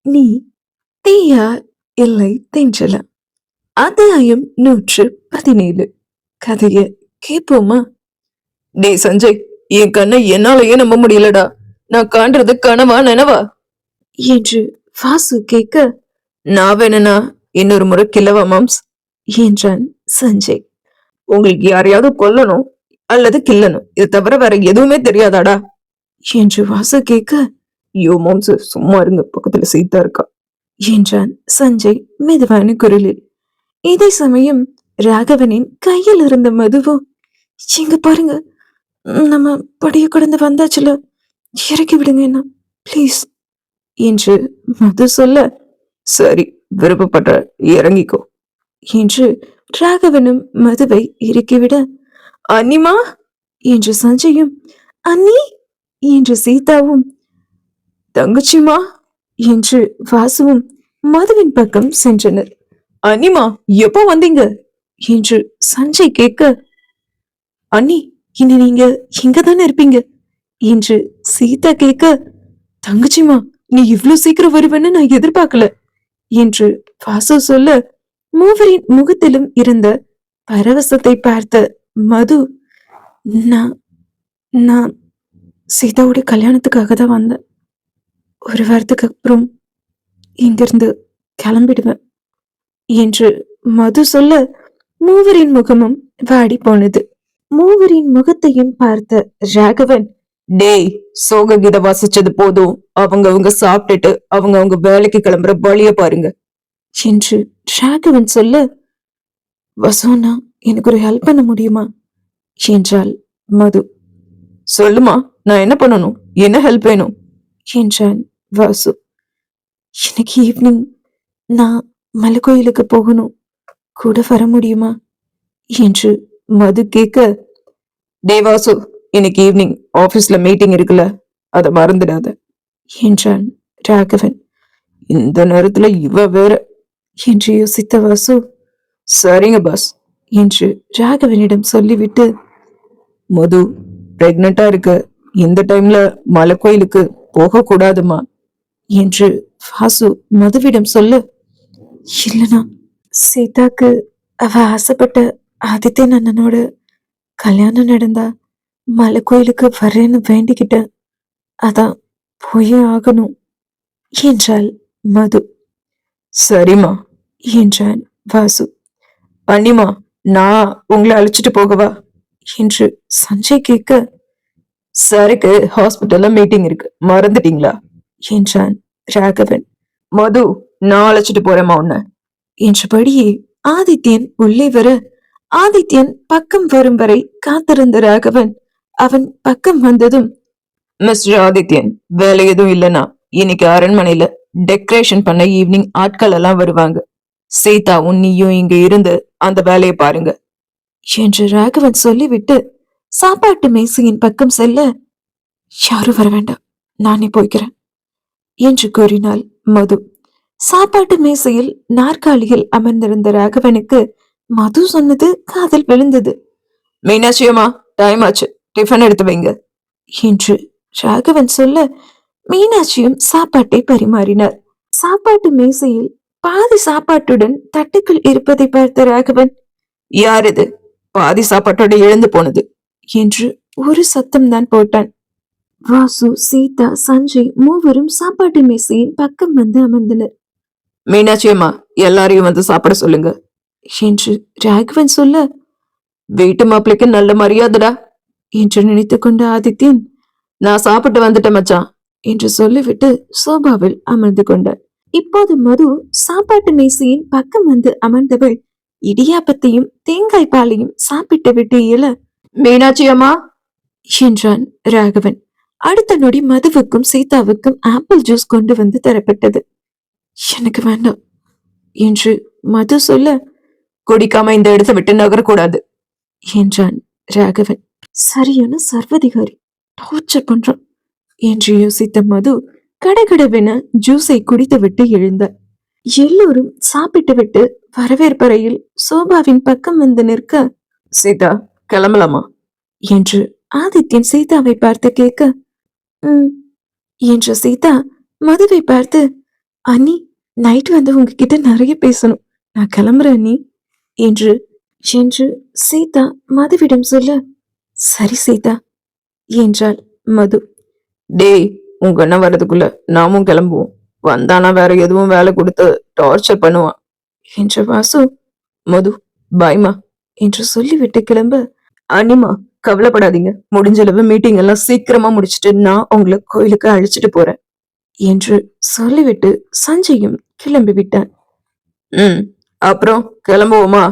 நீ தீயா இல்லை தென்றலா? அத்தியாயம் 117. கதைய கேட்போமா? டேய் சஞ்சய், என் கண்ணை என்னாலயே நம்ப முடியலடா. நான் காண்றது கனவா நனவா என்று வாசு கேட்க, நான் வேணும்னா இன்னொரு முறை கில்லவா மாம்ஸ் என்றான் சஞ்சய். உங்களுக்கு யாரையாவது கொல்லணும் அல்லது கில்லணும், இது தவிர வேற எதுவுமே தெரியாதாடா என்று வாசு கேட்க, ஐயோ மாம்ஸ் சும்மா இருங்க, பக்கத்துல சீதா இருக்கா என்றான் சஞ்சய் மெதுவான குரலில். இதே சமயம் ராகவனின் கையில் இருந்த மதுவோ, இங்க பாருங்க, நம்ம படிய கடந்து வந்தாச்சுல, இறக்கி விடுங்க என்ன ப்ளீஸ் என்று மது சொல்ல, சரி விருப்பப்பட்ட இறங்கிக்கோ என்று ராகவனும் மதுவை இறக்கிவிட, அன்னிமா என்று சஞ்சயும், அன்னி என்று சீதாவும், தங்கச்சிமா என்று வாசுவும் மதுவின் பக்கம் சென்றனர். அனிமா எப்போ வந்தீங்க என்று சஞ்சய் கேட்க, அண்ணி இனி நீங்க இங்கதானே இருப்பீங்க என்று சீதா கேட்க, தங்கச்சிமா நீ இவ்ளோ சீக்கிரம் வருவேன்னு நான் எதிர்பார்க்கல என்று வாசு சொல்ல, மூவரின் முகத்திலும் இருந்த பரவசத்தை பார்த்த மது, நான் நான் சீதாவோட கல்யாணத்துக்காக தான் வந்தேன். ஒரு வாரத்துக்கு அப்புறம் இங்கிருந்து கிளம்பிடுவேன் என்று மது சொல்ல, மூவரின் முகமும் வாடி போனது. மூவரின் முகத்தையும் பார்த்த ராகவன், டேய் சோக கீத வாசிச்சது போதும், அவங்க சாப்பிட்டுட்டு அவங்க வேலைக்கு கிளம்புற வழிய பாருங்க என்று ராகவன் சொல்ல, வசோனா எனக்கு ஒரு ஹெல்ப் பண்ண முடியுமா என்றாள் மது. சொல்லுமா, நான் என்ன பண்ணணும், என்ன ஹெல்ப் வேணும் என்றான் வாசு. எனக்கு ஈவினிங் நான் மலை கோயிலுக்கு போகணும், கூட வர முடியுமா என்று மது கேட்க, தேவாசு இன்னைக்கு ஈவினிங் ஆபீஸ்ல மீட்டிங் இருக்குல்ல, அத மறந்துடாத என்றான் ராகவன். இந்த நேரத்துல இவ வேற என்று யோசித்த வாசு, சரிங்க பாஸ் என்று ராகவனிடம் சொல்லிவிட்டு, மது பிரெக்னண்டா இருக்க, இந்த டைம்ல மலை கோயிலுக்கு போக கூடாதுமா என்று வாசு மதுவிடம் சொல்ல, இல்லனா சீதாக்கு அவ ஆசைப்பட்ட ஆதித்யன் அண்ணனோட கல்யாணம் நடந்தா மலை கோயிலுக்கு வரேன்னு வேண்டிக்கிட்டேன், அதான் போயே ஆகணும் என்றாள் மது. சரிம்மா என்றான் வாசு. அண்ணிமா, நான் உங்களை அழைச்சிட்டு போகவா என்று சஞ்சய் கேட்க, சாருக்கு ஹாஸ்பிட்டல்ல மீட்டிங் இருக்கு, மறந்துட்டீங்களா என்றான் ராகவன். மது, நான் அழைச்சிட்டு போறேம்மா உன்ன என்றபடியே ஆதித்யன் உள்ளே வர, ஆதித்யன் பக்கம் வரும் வரை காத்திருந்த ராகவன் அவன் பக்கம் வந்ததும், மிஸ்டர் ஆதித்யன், வேலை எதுவும் இல்லைன்னா இன்னைக்கு அரண்மனையில டெக்கரேஷன் பண்ண ஈவினிங் ஆட்கள் எல்லாம் வருவாங்க, சீதாவும் நீயும் இங்க இருந்து அந்த வேலையை பாருங்க என்று ராகவன் சொல்லிவிட்டு சாப்பாட்டு மேசையின் பக்கம் செல்ல, யாரும் வர வேண்டாம், நானே போய்க்கிறேன் என்று கூறினாள் மது. சாப்பாட்டு மேசையில் நாற்காலியில் அமர்ந்திருந்த ராகவனுக்கு மது சொன்னது காதில் விழுந்தது. மீனாட்சியம்மா, டைம் ஆச்சு, டிஃபன் எடுத்து வைங்க என்று ராகவன் சொல்ல, மீனாட்சியும் சாப்பாட்டை பரிமாறினார். சாப்பாட்டு மேசையில் பாதி சாப்பாட்டுடன் தட்டுக்கள் இருப்பதை பார்த்த ராகவன், யார் இது பாதி சாப்பாட்டோட எழுந்து போனது என்று ஒரு சத்தம் தான் போட்டான். வாசு, சீதா, சஞ்சய் மூவரும் சாப்பாட்டு மேசையின் பக்கம் வந்து அமர்ந்தனர். மீனாட்சி அம்மா, எல்லாரையும் வந்து சாப்பிட சொல்லுங்க என்று ராகவன் சொல்ல, வீட்டு மாப்பிளைக்கு நல்ல மரியாதைடா என்று நினைத்து கொண்ட ஆதித்யன், நான் சாப்பிட்டு வந்துட்டேன் மச்சான் என்று சொல்லிவிட்டு சோபாவில் அமர்ந்து கொண்டார். இப்போது மது சாப்பாட்டு மேசையின் பக்கம் வந்து அமர்ந்தவள் இடியாப்பத்தையும் தேங்காய் பாலையும் சாப்பிட்டு விட்டு இயல, மீனாட்சி அம்மா என்றான் ராகவன். அடுத்த நொடி மதுவுக்கும் சீதாவுக்கும் ஆப்பிள் ஜூஸ் கொண்டு வந்து தரப்பட்டது. எனக்கு வேண்டாம் என்று மது சொல்ல, குடிக்காம இந்த இடத்தை விட்டு நகரக்கூடாது என்றான் ராகவன். சரியான சர்வதிகாரி, டார்ச்சர் பண்றான் என்று யோசித்த மது கடகடவென ஜூஸை குடித்து விட்டு எழுந்தார். எல்லோரும் சாப்பிட்டு விட்டு வரவேற்பறையில் சோபாவின் பக்கம் வந்து நிற்க, சீதா கிளம்பலாமா என்று ஆதித்யன் சீதாவை பார்த்து கேட்க, என்ற சீதா மதுவை பார்த்து, அண்ணி, நைட் வந்து உங்ககிட்ட நிறைய பேசணும். நான் கிளம்புறேன் அண்ணி என்று என்று சீதா மதுவிடம் சொல்ல, சரி சீதா என்றாள் மது. டேய், உங்க அண்ணன் வர்றதுக்குள்ள நாமும் கிளம்புவோம். வந்தானா வேற எதுவும் வேலை கொடுத்து டார்ச்சர் பண்ணுவான் என்ற வாசு. மது, பாய்மா என்று சொல்லிவிட்டு கிளம்ப, அனிமா கவலைப்படாதீங்க, முடிஞ்ச அளவு மீட்டிங் எல்லாம் சீக்கிரமா முடிச்சிட்டு நான் உங்களை கோயிலுக்கு அழைச்சிட்டு போறேன் என்று சொல்லிவிட்டு சஞ்சயும் கிளம்பி விட்டான். அப்புறம் கிளம்புவோமா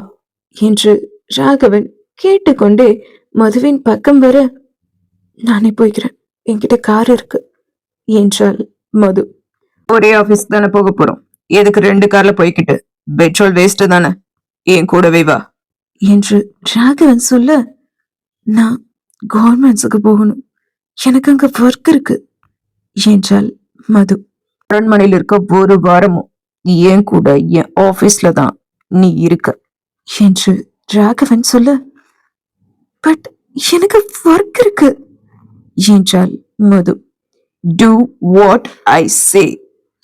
என்று ராகவன் கேட்டுக்கொண்டே மதுவின் பக்கம் வர, நானே போய்க்கிறேன், என்கிட்ட கார் இருக்கு என்றாள் மது. ஒரே ஆபீஸ் தானே போக போறோம், எதுக்கு 2 கார்ல போய்கிட்டு, பெட்ரோல் வேஸ்ட் தானே, என் கூடவே வா என்று ராகவன் சொல்ல, நான் கவர்மெண்ட்ஸுக்கு போகணும், எனக்கு அங்க ஒர்க் இருக்கு என்றாள் மது. அரண்மனையில் இருக்க ஒரு வாரமும் என் கூட என் ஆபீஸ்ல தான் நீ இருக்க என்று ராகவன் சொல்ல, பட் எனக்கு ஒர்க் இருக்கு என்றாள் மது. Do what I say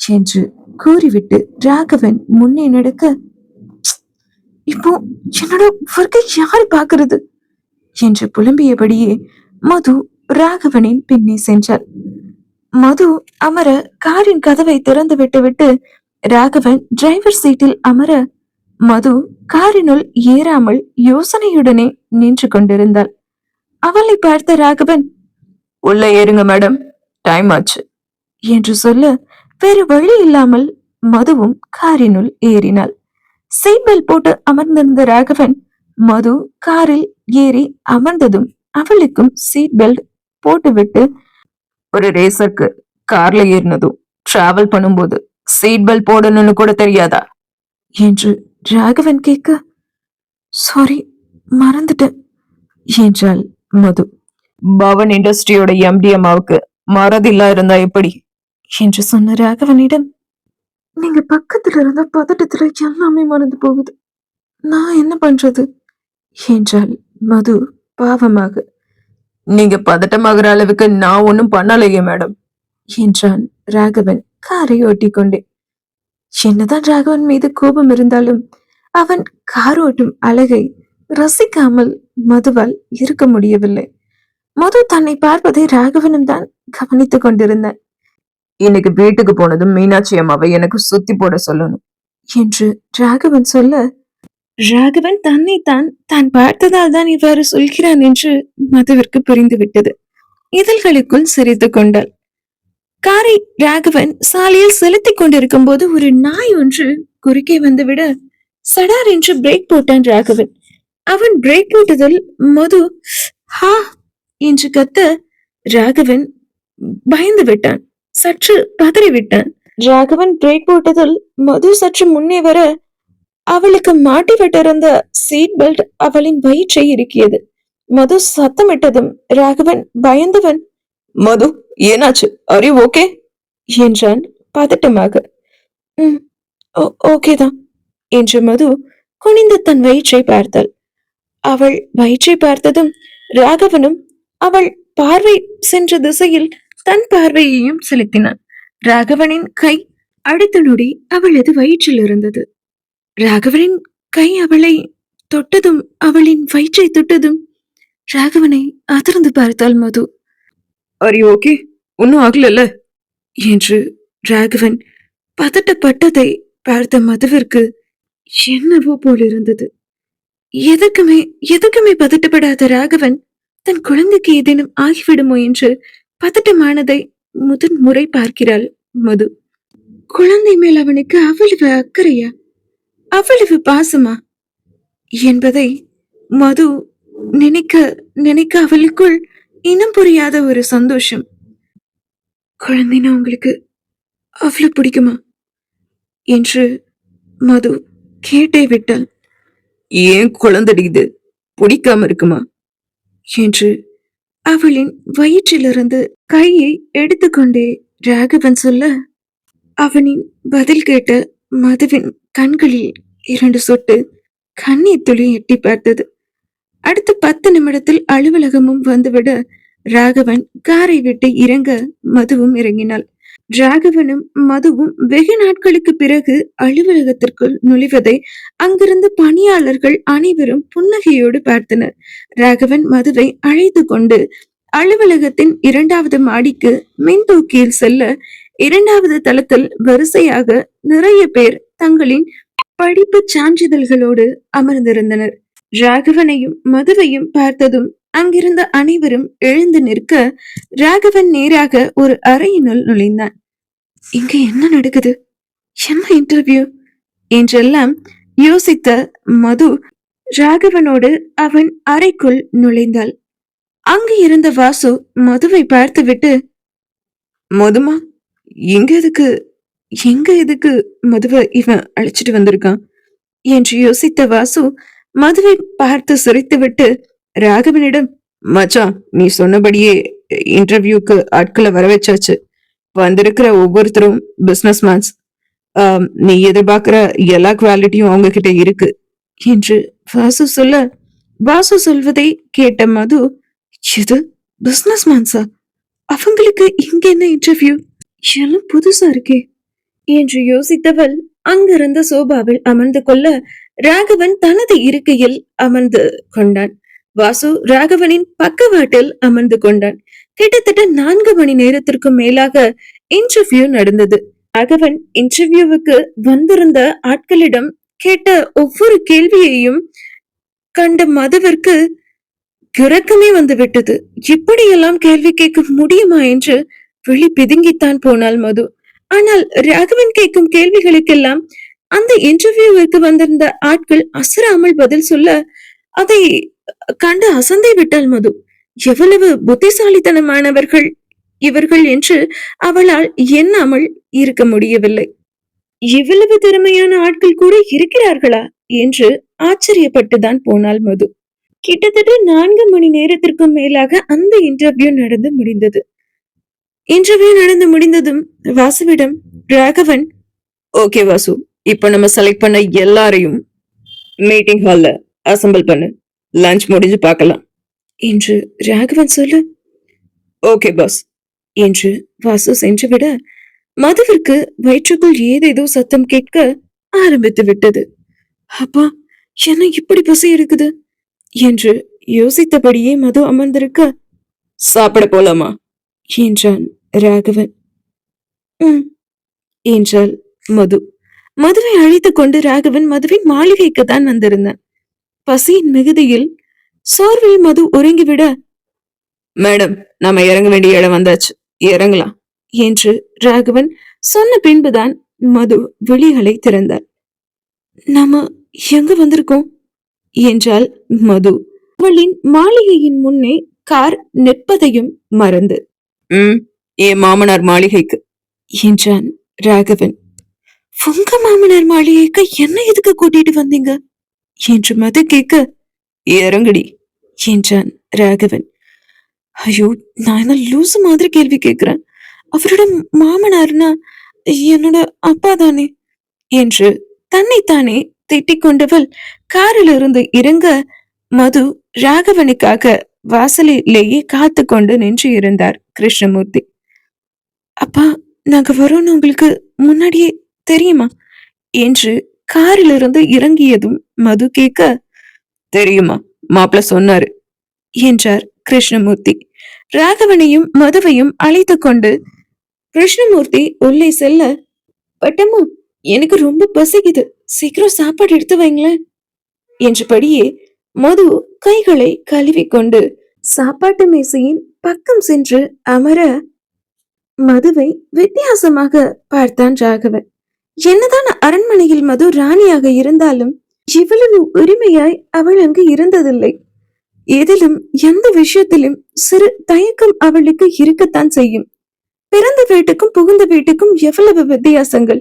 என்று கூறிவிட்டு ராகவன் முன்னே நடக்க, இப்போ என்னோட ஒர்க்கை யாரு பாக்குறது என்று புலம்பியபடியே மது ராகவனின் பின்னே சென்றாள். மது அமர காரின் கதவை திறந்து விட்டு ராகவன் டிரைவர் சீட்டில் அமர, மது காரினுள் ஏறாமல் யோசனையுடனே நின்று கொண்டிருந்தாள். அவளை பார்த்த ராகவன், உள்ள ஏறுங்க மேடம், டைம் ஆச்சு என்று சொல்ல, வேறு வழி இல்லாமல் மதுவும் காரினுள் ஏறினாள். சீட் பெல்ட் போட்டு அமர்ந்திருந்த ராகவன் மது காரில் ஏறி அமர்ந்ததும் அவளுக்கும் சீட் பெல்ட் போட்டுவிட்டு, ஒரு ரேசருக்கு கார்ல ஏறினதும் டிராவல் பண்ணும்போது சீட் பெல்ட் போடணும்னு கூட தெரியாதா என்று ராகவன் கேட்க, சாரி மறந்துட்டேன் என்றாள் மது. பவன் இண்டஸ்ட்ரியோட எம்டி அம்மாவுக்கு மறதில்லா இருந்தா எப்படி என்று சொன்ன ராகவனிடம், நீங்க பக்கத்துல இருந்த பதட்டத்துல எல்லாமே மறந்து போகுது, நான் என்ன பண்றது என்றாள் மது பாவமாக. நீங்க பதட்டமாகிற அளவுக்கு நான் ஒன்னும் பண்ணலையே மேடம் என்றான் ராகவன் காரை ஓட்டி கொண்டே. என்னதான் ராகவன் மீது கோபம் இருந்தாலும் அவன் கார் ஓட்டும் அழகை ரசிக்காமல் மதுவால் இருக்க முடியவில்லை. மது தன்னை பார்ப்பதை ராகவனும் தான் கவனித்துக் கொண்டிருந்தான். இன்னைக்கு வீட்டுக்கு போனதும் மீனாட்சி அம்மாவை எனக்கு சுத்தி போட சொல்லணும் என்று ராகவன் சொல்ல, ராகவன் தன்னைத்தான் தான் பார்த்ததால் தான் இவ்வாறு சொல்கிறான் என்று மதுவிற்கு புரிந்துவிட்டது. இதழ்களுக்குள் சிரித்துக் கொண்டாள். காரை ராகவன் சாலையில் செலுத்திக் கொண்டிருக்கும் போது ஒரு நாய் ஒன்று குறுக்கே வந்துவிட, சடார் என்று பிரேக் போட்டான் ராகவன். அவன் பிரேக் போட்டதில் மது ஹா என்று கத்த, ராகவன் பயந்து விட்டான், சற்று பதறிவிட்டான். ராகவன் பிரேக் போட்டதில் மது சற்று முன்னே வர, அவளுக்கு மாட்டி விட்டிருந்த சீட் பெல்ட் அவளின் வயிற்றை இறுக்கியது. மது சத்தமிட்டதும் ராகவன் பயந்தவன், மது ஏனாச்சு, அரே ஓகே என்றான் பதட்டமாக. ஓகேதான் என்று மது குனிந்து தன் வயிற்றை பார்த்தாள். அவள் வயிற்றை பார்த்ததும் ராகவனும் அவள் பார்வை சென்ற திசையில் தன் பார்வையையும் செலுத்தினான். ராகவனின் கை அடுத்த நொடி அவளது வயிற்றில் இருந்தது. ராகவனின் கை அவளை தொட்டதும், அவளின் வயிற்றை தொட்டதும் ராகவனை அதிர்ந்து பார்த்தாள் மது. அரே ஓகே, ஒன்னும் ஆகல என்று ராகவன் பதட்டப்பட்டதை பார்த்த மதுவிற்கு என்னவோ போல் இருந்தது. எதுக்குமே பதட்டப்படாத ராகவன் தன் குழந்தைக்கு ஏதேனும் ஆகிவிடுமோ என்று பதட்டமானதை முதன் முறை பார்க்கிறாள் மது. குழந்தை மேல் அவனுக்கு அவ்வளவு அக்கறையா, அவ்வளவு பாசமா என்பதை மது நினைக்க நினைக்க அவளுக்குள் இனம் புரியாத ஒரு சந்தோஷம். குழந்தைனா உங்களுக்கு அவ்வளவு பிடிக்குமா என்று மது கேட்டே விட்டாள். ஏன் குழந்தை இது பிடிக்காம இருக்குமா என்று அவளின் வயிற்றிலிருந்து கையை எடுத்துக்கொண்டே ராகவன் சொல்ல, அவனின் பதில் கேட்ட மதுவின் கண்களில் 2 சொட்டு கண்ணீர் துளி எட்டி பார்த்தது. அடுத்த 10 நிமிடத்தில் அலுவலகமும் வந்துவிட ராகவன் காரை விட்டு இறங்க மதுவும் இறங்கினாள். ராகவனும் மதுவும் வெகு நாட்களுக்கு பிறகு அலுவலகத்திற்குள் நுழைவதை அங்கிருந்த பணியாளர்கள் அனைவரும் புன்னகையோடு பார்த்தனர். ராகவன் மதுவை அழைத்து கொண்டு அலுவலகத்தின் 2வது மாடிக்கு மின்தூக்கியில் செல்ல, 2வது தளத்தில் வரிசையாக நிறைய பேர் தங்களின் படிப்பு சான்றிதழ்களோடு அமர்ந்திருந்தனர். ராகவனையும் மதுவையும் பார்த்ததும் அங்கிருந்த அனைவரும் எழுந்து நிற்க, ராகவன் நேராக ஒரு அறையினுள் நுழைந்தான். இங்க என்ன நடக்குது? என்ன இன்டர்வியூ என்றெல்லாம் யோசித்த மது ராகவனோடு அவன் அறைக்குள் நுழைந்தாள். அங்கு இருந்த வாசு மதுவை பார்த்துவிட்டு, மதுமா, எங்க எதுக்கு மதுவை இவன் அழைச்சிட்டு வந்திருக்கான் என்று யோசித்த வாசு மதுவை பார்த்து சிரித்துவிட்டு ராகவனிடம், மச்சான், நீ சொன்னபடியே இன்டர்வியூக்கு ஆட்களை வர வச்சாச்சு. வந்திருக்கிற ஒவ்வொருத்தரும் பிசினஸ் மேன்ஸ். நீ எதிர்பார்க்கிற எல்லா குவாலிட்டியும் அவங்க கிட்ட இருக்கு என்று வாசு சொல்ல, வாசு சொல்வதை கேட்ட மது, இது பிசினஸ் மேன்ஸா? அவங்களுக்கு இங்க என்ன இன்டர்வியூ? எல்லாம் புதுசா இருக்கே என்று யோசித்தவள் அங்கிருந்த சோபாவில் அமர்ந்து கொள்ள, ராகவன் தனது இருக்கையில் அமர்ந்து கொண்டான். வாசு ராகவனின் பக்கவாட்டில் அமர்ந்து கொண்டான். கிட்டத்தட்ட 4 மணி நேரத்திற்கும் மேலாக இன்டர்வியூ நடந்தது. ராகவன் இன்டர்வியூவுக்கு வந்திருந்த ஆட்களிடம் கேட்ட ஒவ்வொரு கேள்வியையும் கண்ட மதுவிற்கு கிறக்கமே வந்து விட்டது. இப்படியெல்லாம் கேள்வி கேட்க முடியுமா என்று வெளி பிதுங்கித்தான் போனாள் மது. ஆனால் ராகவன் கேட்கும் கேள்விகளுக்கெல்லாம் அந்த இன்டர்வியூவிற்கு வந்திருந்த ஆட்கள் அசராமல் பதில் சொல்ல, அதை கண்டு அசந்தே விட்டாள் மது. எவ்வளவு புத்திசாலித்தனமானவர்கள் இவர்கள் என்று அவளால் எண்ணாமல் இருக்க முடியவில்லை. இவ்வளவு திறமையான ஆட்கள் கூட இருக்கிறார்களா என்று ஆச்சரியப்பட்டுதான் போனாள் மது. கிட்டத்தட்ட 4 மணி நேரத்திற்கும் மேலாக அந்த இன்டர்வியூ நடந்து முடிந்தது. இன்டர்வியூ நடந்து முடிந்ததும் வாசுவிடம் ராகவன், ஓகே வாசு, இப்ப நம்ம செலக்ட் பண்ண எல்லாரையும் மீட்டிங் ஹால்ல அசம்பிள் பண்ணு, லஞ்ச் முடிஞ்சு பார்க்கலாம் என்று ராகவன் சொல்ல, ஓகே பாஸ் என்று வாசு சென்றுவிட, மதுவிற்கு வயிற்றுக்குள் ஏதேதோ சத்தம் கேட்க ஆரம்பித்து விட்டது. அப்பா, என்ன இப்படி பசி இருக்குது என்று யோசித்தபடியே மது அமர்ந்திருக்க, சாப்பிட போலாமா என்றான் ராகவன். என்றாள் மது. மதுவை அழைத்துக் கொண்டு ராகவன் மதுவின் மாளிகைக்கு தான் வந்திருந்தான். பசியின் மிகுதியில் சோர்வில் மது உறங்கிவிட, மேடம், நாம இறங்க வேண்டிய இடம் வந்தாச்சு, இறங்கலாம் என்று ராகவன் சொன்ன பின்புதான் மது விழிகளை திறந்தார். நாம எங்க வந்திருக்கோம் என்றால் மது, அவளின் மாளிகையின் முன்னே கார் நிற்பதையும் மறந்து. என் மாமனார் மாளிகைக்கு என்றான் ராகவன். உங்க மாமனார் மாளிகைக்கு என்ன எதுக்கு கூட்டிட்டு வந்தீங்க என்று மது கேட்க, இறங்கடி என்றான் ராகவன். ஐயோ, நான் என்ன லூசு மாதிரி கேள்வி கேட்கிறேன்? அவரோட மாமனார்னா என்னோட அப்பா தானே என்று தன்னைத்தானே திட்டிக் கொண்டவள் காரில் இருந்து இறங்க, மது ராகவனுக்காக வாசலிலேயே காத்து கொண்டு நின்று இருந்தார் கிருஷ்ணமூர்த்தி. அப்பா, நாங்க வரோம்னு உங்களுக்கு முன்னாடியே தெரியுமா என்று காரிலிருந்து இறங்கியதும் மது கேட்க, தெரியுமா, மாப்பிள்ள சொன்னாரு என்றார் கிருஷ்ணமூர்த்தி. ராகவனையும் மதுவையும் அழைத்து கொண்டு கிருஷ்ணமூர்த்தி உள்ளே செல்ல, பட்டம்மா, எனக்கு ரொம்ப பசிக்குது, சீக்கிரம் சாப்பாடு எடுத்து வைங்களேன் என்றபடியே மது கைகளை கழுவிக்கொண்டு சாப்பாட்டு மேசையின் பக்கம் சென்று அமர, மதுவை வித்தியாசமாக பார்த்தான் ராகவன். என்னதான் அரண்மனையில் மது ராணியாக இருந்தாலும் இவ்வளவு உரிமையாய் அவள் அங்கு இருந்ததில்லை. எதிலும் எந்த விஷயத்திலும் சிறு தயக்கம் அவளுக்கு இருக்கத்தான் செய்யும். பிறந்த வீட்டுக்கும் புகுந்த வீட்டுக்கும் எவ்வளவு வித்தியாசங்கள்.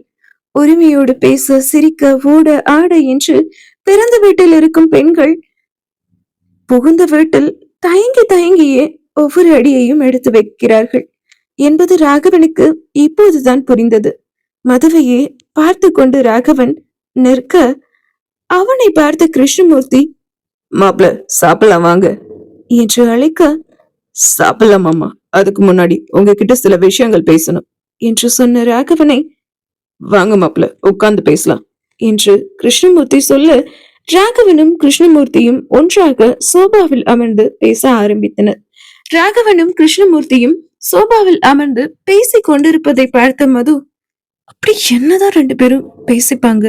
உரிமையோடு பேச, சிரிக்க, ஓட, ஆட என்று பிறந்த வீட்டில் இருக்கும் பெண்கள் புகுந்த வீட்டில் தயங்கி தயங்கியே ஒவ்வொரு அடியையும் எடுத்து வைக்கிறார்கள் என்பது ராகவனுக்கு இப்போதுதான் புரிந்தது. மதுவையே பார்த்து கொண்டு ராகவன் நிற்க, அவனை பார்த்த கிருஷ்ணமூர்த்தி, மாப்பிள்ள சாப்பிடலாம் வாங்க என்று அழைக்க, சாப்பிடலாம் மாமா, அதுக்கு முன்னாடி உங்ககிட்ட சில விஷயங்கள் பேசணும் என்று சொன்ன ராகவனை, வாங்க மாப்பிள உட்கார்ந்து பேசலாம் என்று கிருஷ்ணமூர்த்தி சொல்ல, ராகவனும் கிருஷ்ணமூர்த்தியும் ஒன்றாக சோபாவில் அமர்ந்து பேச ஆரம்பித்தனர். ராகவனும் கிருஷ்ணமூர்த்தியும் சோபாவில் அமர்ந்து பேசிக் கொண்டிருப்பதை பார்த்த மது, அப்படி என்னதான் ரெண்டு பேரும் பேசிப்பாங்க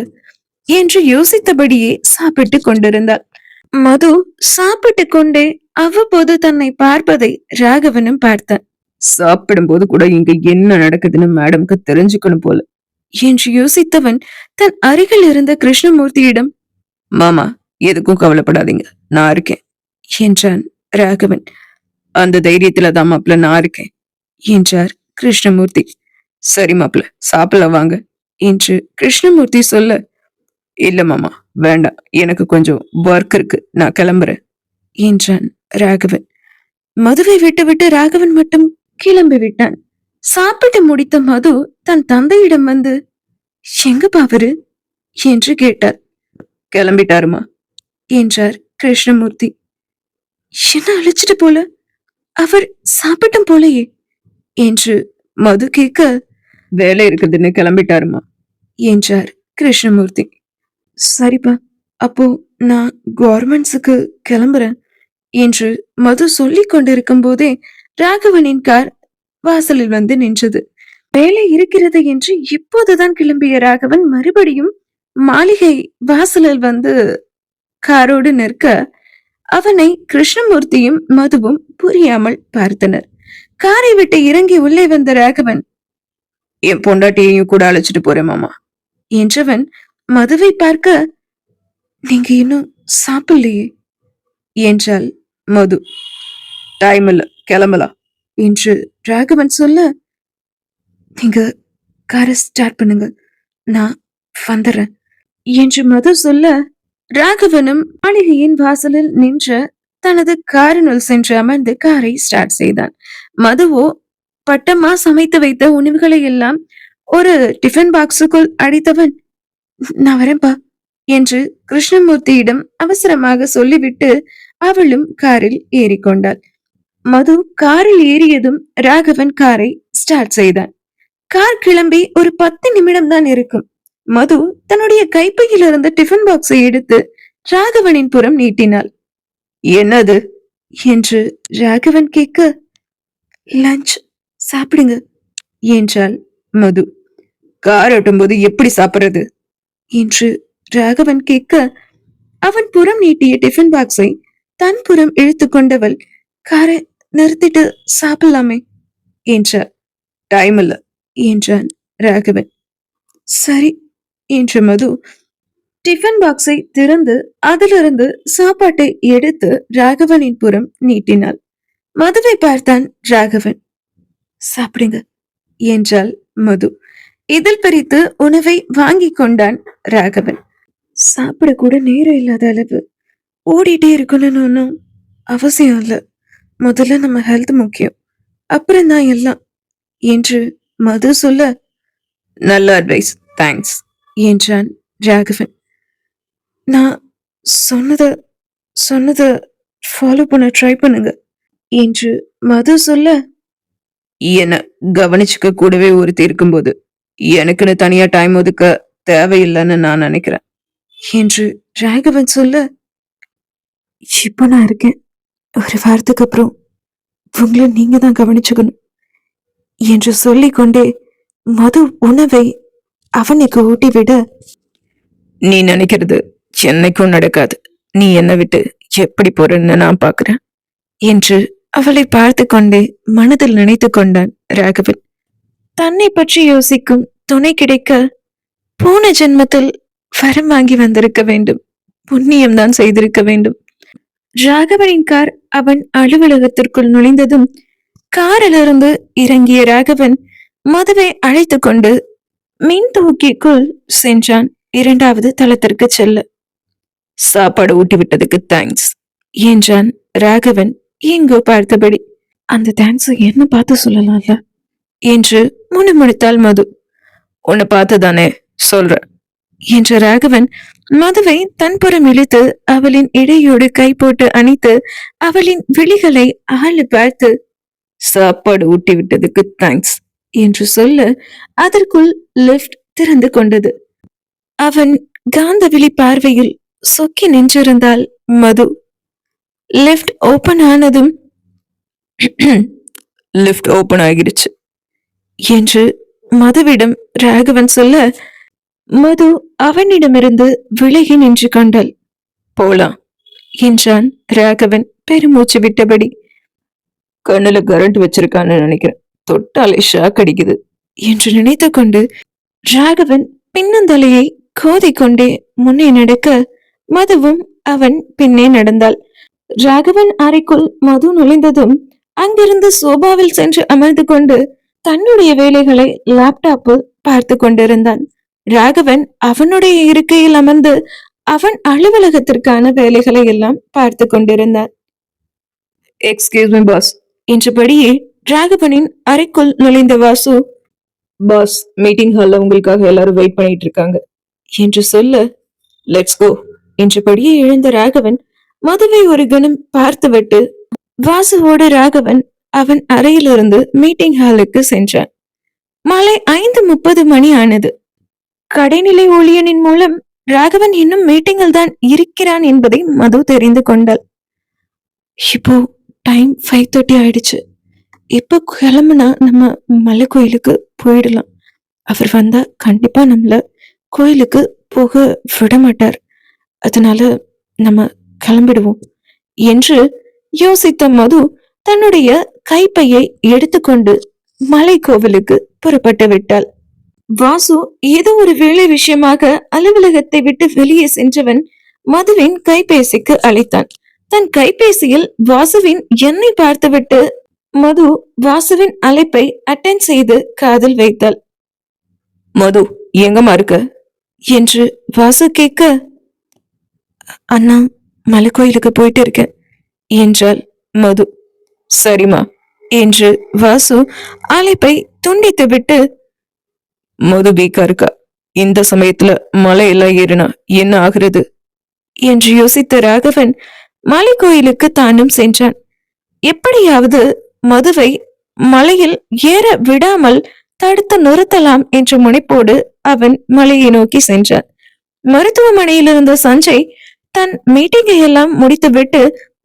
என்று யோசித்தபடியே சாப்பிட்டு கொண்டிருந்தாள். மது சாப்பிட்டு கொண்டே அவ்வப்போது தன்னை பார்ப்பதை ராகவனும் பார்த்தான். சாப்பிடும்போது கூட இங்க என்ன நடக்குதுன்னு மேடம்க்கு தெரிஞ்சுக்கணும் போல என்று யோசித்தவன் தன் அருகில் இருந்த கிருஷ்ணமூர்த்தியிடம், மாமா எதுக்கும் கவலைப்படாதீங்க, நான் இருக்கேன் என்றான் ராகவன். அந்த தைரியத்துல தான் மாப்பிள்ள நான் இருக்கேன் என்றார் கிருஷ்ணமூர்த்தி. சரி மாப்பிள்ள சாப்பிடல வாங்க என்று கிருஷ்ணமூர்த்தி சொல்ல, இல்ல மாமா வேண்டாம், எனக்கு கொஞ்சம் ஒர்க் இருக்கு, நான் கிளம்புறேன் என்றான் ராகவன். மதுவை விட்டுவிட்டு ராகவன் மட்டும் கிளம்பி விட்டான். சாப்பிட்டு முடித்த மது தன் தந்தையிடம் வந்து, எங்கப்பா அவரு என்று கேட்டார். கிளம்பிட்டாருமா என்றார் கிருஷ்ணமூர்த்தி. என்ன அழைச்சிட்டு போல, அவர் சாப்பிட்டும் போலையே என்று மது கேட்க, வேலை இருக்குதுன்னு கிளம்பிட்டாருமா என்றார் கிருஷ்ணமூர்த்தி. சரிப்பா, அப்போ நான் கவர்மெண்ட்ஸுக்கு கிளம்புறேன் என்று மது சொல்லிக் கொண்டிருக்கும் போதே ராகவனின் கார் வாசலில் வந்து நின்றது. வேலை இருக்கிறது என்று இப்போதுதான் கிளம்பிய ராகவன் மறுபடியும் மாளிகை வாசலில் வந்து காரோடு நிற்க, அவனை கிருஷ்ணமூர்த்தியும் மதுவும் புரியாமல் பார்த்தனர். காரை விட்டு இறங்கி உள்ளே வந்த ராகவன், என் பொண்டாட்டியையும் கூட அழைச்சிட்டு போறேன் மாமா என்றவன் மதுவை பார்க்க, நீங்க இன்னும் சாப்பிடலையே என்றாள் மது. டைம் இல்ல கிளம்பலாம் என்று ராகவன் சொல்ல, நீங்க காரை ஸ்டார்ட் பண்ணுங்க, நான் வந்துடுறேன் என்று மது சொல்ல, ராகவனும் மாளிகையின் வாசலில் நின்ற தனது காரினுள் சென்று அமர்ந்து காரை ஸ்டார்ட் செய்தான். மதுவோ பட்டமா சமைத்து வைத்த உணவுகளை எல்லாம் ஒரு டிஃபன் பாக்ஸுக்குள் அடித்தவன், நான் வரேன்பா என்று கிருஷ்ணமூர்த்தியிடம் அவசரமாக சொல்லிவிட்டு அவளும் காரில் ஏறிக்கொண்டாள். மது காரில் ஏறியதும் ராகவன் காரை ஸ்டார்ட் செய்தான். கார் கிளம்பி ஒரு 10 நிமிடம் தான் இருக்கும். மது தன்னுடைய கைப்பையில் இருந்த டிஃபன் பாக்ஸை எடுத்து ராகவனின் புறம் நீட்டினாள். என்னது என்று ராகவன் கேட்க, லஞ்ச் சாப்பிடுங்க என்றாள் மது. கார் ஓட்டும் போது எப்படி சாப்பிடுறது என்று ராகவன் கேட்க, அவன் புறம் நீட்டிய டிஃபன் பாக்ஸை தன் புறம் இழுத்து கொண்டவள், காரை நிறுத்திட்டு சாப்பிடலாமே என்றார். டைம் இல்ல என்றான் ராகவன். சரி என்ற மது டிஃபன் பாக்ஸை திறந்து அதிலிருந்து சாப்பாட்டை எடுத்து ராகவனின் புறம் நீட்டினாள். மதுவை பார்த்தான் ராகவன். சாப்பிடுங்க என்றாள் மது. இதில் பறித்து உணவை வாங்கி கொண்டான் ராகவன். சாப்பிட கூட நேரம் இல்லாத அளவு ஓடிட்டே இருக்கணும்னு ஒன்றும் அவசியம் இல்ல, முதல்ல நம்ம ஹெல்த் முக்கியம், அப்புறம் தான் எல்லாம் என்று மது சொல்ல, நல்ல அட்வைஸ் தேங்க்ஸ் என்றான் ராகவன். நான் சொன்னத ஃபாலோ பண்ண ட்ரை பண்ணுங்க என்று மது சொல்ல, என்ன கவனிச்சுக்க கூடவே ஒருத்தி இருக்கும்போது எனக்குன்னு தனியா டைம் ஒதுக்க தேவையில்லைன்னு நான் நினைக்கிறேன் என்று ராகவன் சொல்ல, இப்ப நான் இருக்கேன், ஒரு வாரத்துக்கு அப்புறம் உங்களை நீங்க தான் கவனிச்சுக்கணும் என்று சொல்லிக்கொண்டே மது உணவை அவனுக்கு ஊட்டிவிட, நீ நினைக்கிறது என்னைக்கும் நடக்காது, நீ என்னை விட்டு எப்படி போறன்னு நான் பாக்குறேன் என்று அவளை பார்த்து கொண்டே மனதில் நினைத்து கொண்டான் ராகவன். தன்னை பற்றி யோசிக்கும் துணை கிடைக்க போன ஜென்மத்தில் வரம் வாங்கி வந்திருக்க வேண்டும், புண்ணியம்தான் செய்திருக்க வேண்டும். ராகவனின் கார் அவன் அலுவலகத்திற்குள் நுழைந்ததும் காரிலிருந்து இறங்கிய ராகவன் மதுவை அழைத்து கொண்டு மின் தூக்கிக்குள் சென்றான். 2வது தளத்திற்கு செல்ல, சாப்பாடு ஊட்டி விட்டதுக்கு தேங்க்ஸ் என்றான் ராகவன் எங்கோ பார்த்தபடி. அந்த தேங்க்ஸ் என்ன பார்த்து சொல்லலாம்ல என்று முணுமுணுத்தாள் மது. உன்னை பார்த்துதானே சொல்ற என்ற ராகவன் மதுவை தன்புறம் இழுத்து அவளின் இடையோடு கை போட்டு அணைத்து அவளின் விழிகளை ஆளு பார்த்து, சாப்பாடு ஊட்டி விட்டதுக்கு தேங்க்ஸ் என்று சொல்ல அதற்குள் லிப்ட் திறந்து கொண்டது. அவன் காந்தவிழி பார்வையில் சொக்கி நின்றிருந்தாள் மது. லிப்ட் ஓபன் ஆனதும் லிப்ட் ஓபன் ஆகிடுச்சு என்று மதுவிடம் ராகவன் சொல்ல மது அவனிடமிருந்து விலகி நின்று கொண்டாள். போலாம் என்றான் ராகவன் பெருமூச்சு விட்டபடி. கண்ணுல கரண்ட் வச்சிருக்கான்னு நினைக்கிறேன், தொட்டாலே ஷாக் அடிக்குது என்று நினைத்து கொண்டு ராகவன் பின்னந்தலையை கோதிக்கொண்டே முன்னே நடக்க மதுவும் அவன் பின்னே நடந்தாள். ராகவன் அறைக்குள் மது நுழைந்ததும் அங்கிருந்து சோபாவில் சென்று அமர்ந்து கொண்டு தன்னுடைய வேலைகளை லேப்டாப்பில் பார்த்து கொண்டிருந்தான். ராகவன் அவனுடைய இருக்கையில் அமர்ந்து அவன் அலுவலகத்திற்கான வேலைகளை எல்லாம் பார்த்து கொண்டிருந்தான். எக்ஸ்கியூஸ் மீ பாஸ் என்றபடியே ராகவனின் அறைக்குள் நுழைந்த வாசு, பாஸ் மீட்டிங் ஹால்ல உங்களுக்காக எல்லாரும் வெயிட் பண்ணிட்டு இருக்காங்க என்று சொல்ல, லெட்ஸ் கோ என்றபடியே எழுந்த ராகவன் மதுவை ஒரு கணம் பார்த்துவிட்டு வாசுவோடு ராகவன் அவன் அறையிலிருந்து மீட்டிங் ஹாலுக்கு சென்றான். மாலை 5:30 மணி ஆனது. கடைநிலை ஊழியனின் மூலம் ராகவன் இன்னும் மீட்டிங்கில் தான் இருக்கிறான் என்பதை மது தெரிந்து கொண்டாள். இப்போ டைம் 5:30 ஆயிடுச்சு. இப்ப கிளம்புனா நம்ம மலை கோயிலுக்கு போயிடலாம். அவர் வந்தா கண்டிப்பா நம்மள கோயிலுக்கு போக விட மாட்டார். அதனால நம்ம கிளம்பிடுவோம் என்று யோசித்த மது தன்னுடைய கைப்பையை எடுத்துக்கொண்டு மலை கோவிலுக்கு புறப்பட்டு விட்டாள். வாசு ஏதோ ஒரு வேலை விஷயமாக அலுவலகத்தை விட்டு வெளியே சென்றவன் மதுவின் கைபேசிக்கு அழைத்தான். தன் கைபேசியில் வாசுவின் எண்ணை பார்த்துவிட்டு மது வாசுவின் அழைப்பை அட்டென்ட் செய்து காதில் வைத்தாள். மது எங்கம்மா இருக்க என்று வாசு கேட்க, அண்ணா மலை கோயிலுக்கு போயிட்டு இருக்கேன் என்றாள் மது. சரிமா என்று வாசு அழைப்பை துண்டித்து விட்டு, மது வீக்கா இருக்கா, இந்த சமயத்துல மலையெல்லாம் ஏறினா என்ன ஆகிறது என்று யோசித்த ராகவன் மலை கோயிலுக்கு தானும் சென்றான். எப்படியாவது மதுவை மலையில் ஏற விடாமல் தடுத்து நிறுத்தலாம் என்ற முனைப்போடு அவன் மலையை நோக்கி சென்றான். மருத்துவமனையில் இருந்த சஞ்சய் தன் மீட்டிங்கை எல்லாம் முடித்துவிட்டு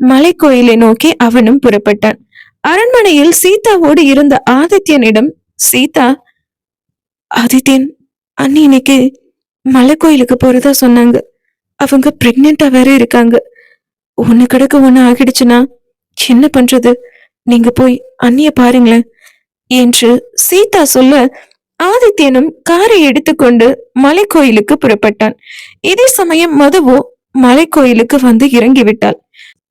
மலை கோயிலை நோக்கி அவனும் புறப்பட்டான். அரண்மனையில் சீதாவோடு இருந்த ஆதித்யனிடம் சீதா, ஆதித்யன் அண்ணி இன்னைக்கு மலை கோயிலுக்கு போறதா சொன்னாங்க. அவங்க பிரெக்னெண்டா வேற இருக்காங்க. ஒண்ணு கிடக்கு ஒண்ணு ஆகிடுச்சுன்னா என்ன பண்றது? நீங்க போய் அண்ணிய பாருங்களேன் என்று சீதா சொல்ல ஆதித்யனும் காரை எடுத்துக்கொண்டு மலை கோயிலுக்கு புறப்பட்டான். இதே சமயம் மதுவோ மலை கோயிலுக்கு வந்து இறங்கிவிட்டாள்.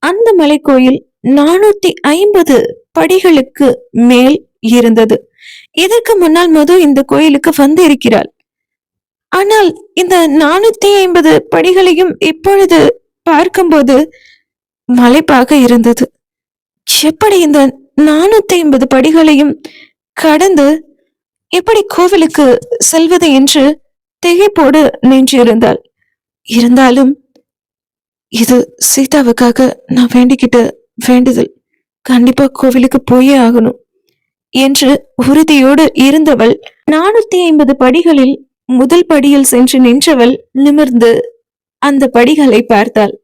அந்த மலை கோயில் 450 படிகளுக்கு மேல் இருந்தது. இதற்கு முன்னால் மது இந்த கோயிலுக்கு வந்து இருக்கிறாள். ஆனால் இந்த 450 படிகளையும் இப்பொழுது பார்க்கும்போது மலைப்பாக இருந்தது. எப்படி இந்த 450 படிகளையும் கடந்து எப்படி கோவிலுக்கு செல்வது என்று திகைப்போடு நின்றிருந்தாள். இருந்தாலும் இது சீதாவுக்காக நான் வேண்டிக்கிட்ட வேண்டுதல், கண்டிப்பா கோவிலுக்கு போயே ஆகணும் என்று உறுதியோடு இருந்தவள் 450 படிகளில் முதல் படியில் சென்று நின்றவள் நிமிர்ந்து அந்த படிகளை பார்த்தாள்.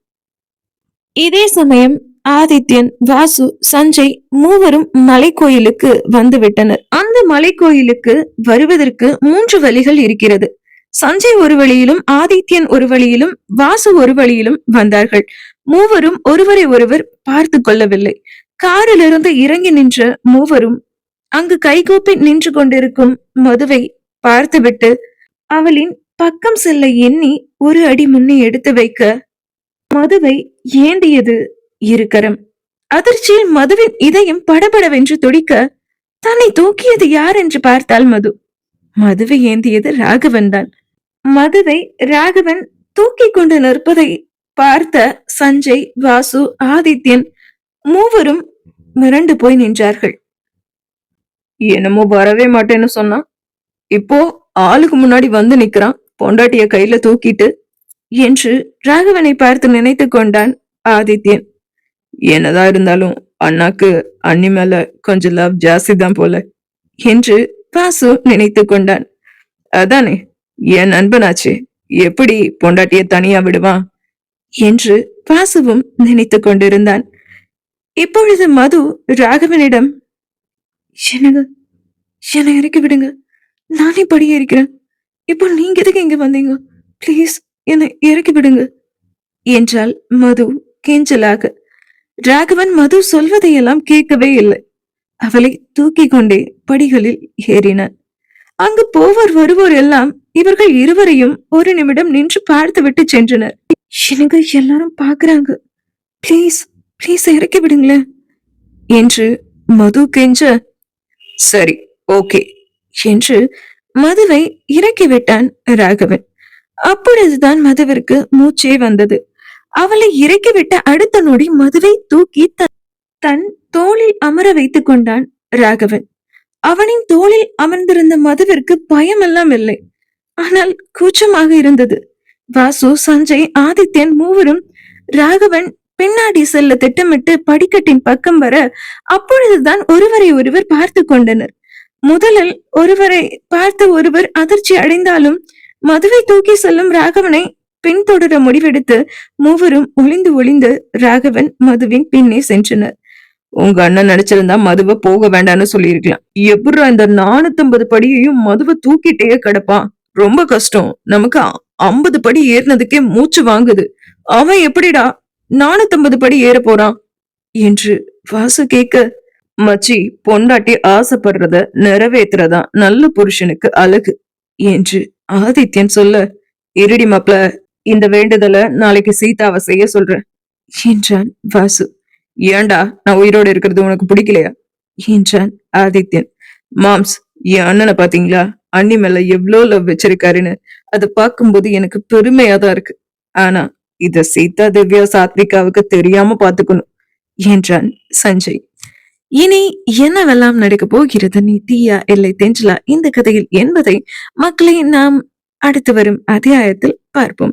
இதே சமயம் ஆதித்யன், வாசு, சஞ்சய் மூவரும் மலை கோயிலுக்கு வந்து விட்டனர். அந்த மலை கோயிலுக்கு வருவதற்கு 3 வழிகள் இருக்கிறது. சஞ்சய் ஒரு வழியிலும், ஆதித்யன் ஒரு வழியிலும், வாசு ஒரு வழியிலும் வந்தார்கள். மூவரும் ஒருவரை ஒருவர் பார்த்து கொள்ளவில்லை. காரிலிருந்து இறங்கி நின்ற மூவரும் அங்கு கைகூப்பி நின்று கொண்டிருக்கும் மதுவை பார்த்துவிட்டு அவளின் பக்கம் செல்ல எண்ணி ஒரு அடி முன்னே எடுத்து வைக்க மதுவை ஏந்தியது இருக்கரம். அதிர்ச்சியில் மதுவின் இதயம் படபடவென்று துடிக்க தன்னை தூக்கியது யார் என்று பார்த்தாள் மது. மதுவை ஏந்தியது ராகவன் தான். மதுவை ராகவன் தூக்கி கொண்டு நிற்பதை பார்த்த சஞ்சய், வாசு, ஆதித்யன் மூவரும் மிரண்டு போய் நின்றார்கள். என்னமோ வரவே மாட்டேன்னு சொன்னா, இப்போ ஆளுக்கு முன்னாடி வந்து நிக்கிறான், பொண்டாட்டிய கையில தூக்கிட்டு என்று ராகவனை பார்த்து நினைத்து கொண்டான் ஆதித்யன். என்னதான் இருந்தாலும் அண்ணாக்கு அண்ணி மேல கொஞ்சம் லவ் ஜாஸ்தி தான் போல என்று வாசு நினைத்து கொண்டான். அதானே என் நண்பனாச்சே, எப்படி பொண்டாட்டிய தனியா விடுவான் என்று வாசுவும் நினைத்து கொண்டிருந்தான். இப்பொழுது மது ராகவனிடம், என்னங்க என்னை இறக்கி விடுங்க, நானே படியேறிக்கிறேன். இப்போ நீங்க எதுக்கு இங்க வந்தீங்க? பிளீஸ் என்னை இறக்கி விடுங்க என்றாள் மது கெஞ்சலாக. ராகவன் மது சொல்வதையெல்லாம் கேட்கவே இல்லை. அவளை தூக்கி கொண்டே படிகளில் ஏறினான். அங்கு போவோர் வருவோர் எல்லாம் இவர்கள் இருவரையும் ஒரு நிமிடம் நின்று பார்த்து விட்டு சென்றனர். எனக்கு எல்லாரும் பாக்குறாங்க, பிளீஸ் பிளீஸ் இறக்கி விடுங்களேன் என்று மது கெஞ்ச, சரி ஓகே என்று மதுவை இறக்கிவிட்டான் ராகவன். அப்பொழுதுதான் மதுவிற்கு மூச்சே வந்தது. அவளை இறக்கிவிட்ட அடுத்த நொடி மதுவை தூக்கி தன் தோளில் அமர வைத்துக் கொண்டான் ராகவன். அவனின் தோளில் அமர்ந்திருந்த மதுவிற்கு பயமெல்லாம் இல்லை, ஆனால் கூச்சமாக இருந்தது. வாசு, சஞ்சய், ஆதித்யன் மூவரும் ராகவன் பின்னாடி செல்ல திட்டமிட்டு படிக்கட்டின் பக்கம் வர அப்பொழுதுதான் ஒருவரை ஒருவர் பார்த்து கொண்டனர். முதலில் ஒருவரை பார்த்த ஒருவர் அதிர்ச்சி அடைந்தாலும் மதுவை தூக்கி செல்லும் ராகவனை பின்தொடர முடிவெடுத்து மூவரும் ஒளிந்து ஒளிந்து ராகவன் மதுவின் பின்னே சென்றனர். உங்க அண்ணன் நினைச்சிருந்தா மதுவை போக வேண்டாம்னு சொல்லிருக்கலாம். எப்படா இந்த 450 படியையும் மதுவை தூக்கிட்டே கிடப்பான்? ரொம்ப கஷ்டம். நமக்கு 50 படி ஏறினதுக்கே மூச்சு வாங்குது. அவன் எப்படிடா 450 படி ஏற போறான் என்று வாசு கேட்க, மச்சி, பொண்டாட்டி ஆசைப்படுறத நிறைவேற்றுறதா நல்ல புருஷனுக்கு அழகு என்று ஆதித்யன் சொல்ல, இருடி மாப்ள, இந்த வேண்டுதலை நாளைக்கு சீதாவை செய்ய சொல்றேன் என்றான் வாசு. ஏண்டா, நான் உயிரோடு இருக்கிறது உனக்கு பிடிக்கலையா என்றான் ஆதித்யன். மாம்ஸ், என் அண்ணனை பாத்தீங்களா? அண்ணி மேல எவ்வளோ லவ் வச்சிருக்காருன்னு அதை பார்க்கும்போது எனக்கு பெருமையா தான் இருக்கு. ஆனா இத சீதா, திவ்யா, சாத்விகாவுக்கு தெரியாம பாத்துக்கணும் என்றான் சஞ்சய். இனி என்னவெல்லாம் நடக்க போகிறது, நித்யா இல்லை தென்றலா இந்த கதையில் என்பதை மக்களை நாம் அடுத்து வரும் அத்தியாயத்தில் பார்ப்போம்.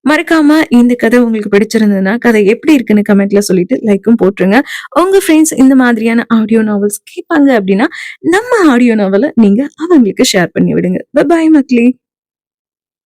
மறக்காம இந்த கதை உங்களுக்கு பிடிச்சிருந்ததுன்னா கதை எப்படி இருக்குன்னு கமெண்ட்ல சொல்லிட்டு லைக்கும் போட்டுருங்க. உங்க ஃப்ரெண்ட்ஸ் இந்த மாதிரியான ஆடியோ நாவல்ஸ் கேட்பாங்க அப்படின்னா நம்ம ஆடியோ நாவலை நீங்க அவங்களுக்கு ஷேர் பண்ணி விடுங்க. பை மக்களே.